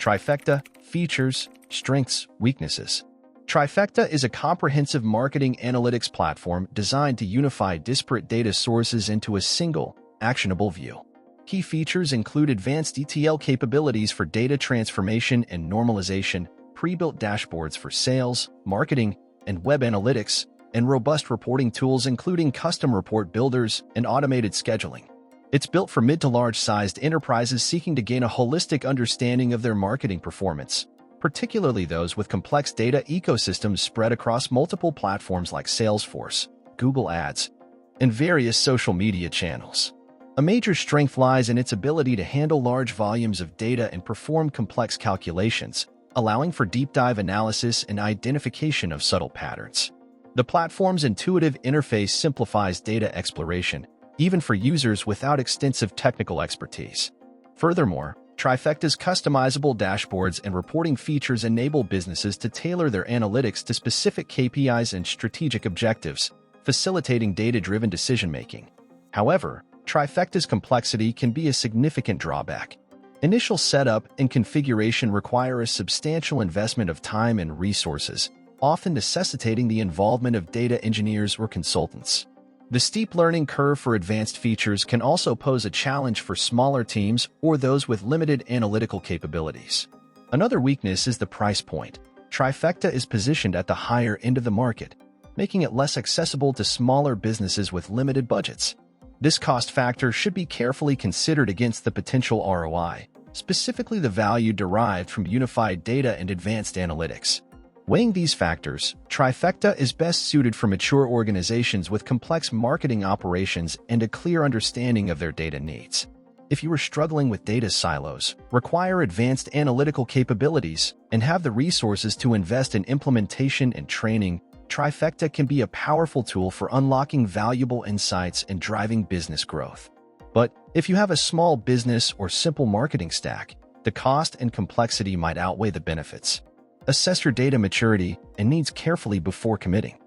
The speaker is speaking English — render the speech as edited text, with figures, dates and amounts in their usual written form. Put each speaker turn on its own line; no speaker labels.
Trifecta, features, strengths, weaknesses. Trifecta is a comprehensive marketing analytics platform designed to unify disparate data sources into a single, actionable view. Key features include advanced ETL capabilities for data transformation and normalization, pre-built dashboards for sales, marketing, and web analytics, and robust reporting tools including custom report builders and automated scheduling. It's built for mid to large-sized enterprises seeking to gain a holistic understanding of their marketing performance, particularly those with complex data ecosystems spread across multiple platforms like Salesforce, Google Ads, and various social media channels. A major strength lies in its ability to handle large volumes of data and perform complex calculations, allowing for deep-dive analysis and identification of subtle patterns. The platform's intuitive interface simplifies data exploration, even for users without extensive technical expertise. Furthermore, Trifecta's customizable dashboards and reporting features enable businesses to tailor their analytics to specific KPIs and strategic objectives, facilitating data-driven decision-making. However, Trifecta's complexity can be a significant drawback. Initial setup and configuration require a substantial investment of time and resources, often necessitating the involvement of data engineers or consultants. The steep learning curve for advanced features can also pose a challenge for smaller teams or those with limited analytical capabilities. Another weakness is the price point. Trifecta is positioned at the higher end of the market, making it less accessible to smaller businesses with limited budgets. This cost factor should be carefully considered against the potential ROI, specifically the value derived from unified data and advanced analytics. Weighing these factors, Trifecta is best suited for mature organizations with complex marketing operations and a clear understanding of their data needs. If you are struggling with data silos, require advanced analytical capabilities, and have the resources to invest in implementation and training, Trifecta can be a powerful tool for unlocking valuable insights and driving business growth. But if you have a small business or simple marketing stack, the cost and complexity might outweigh the benefits. Assess your data maturity and needs carefully before committing.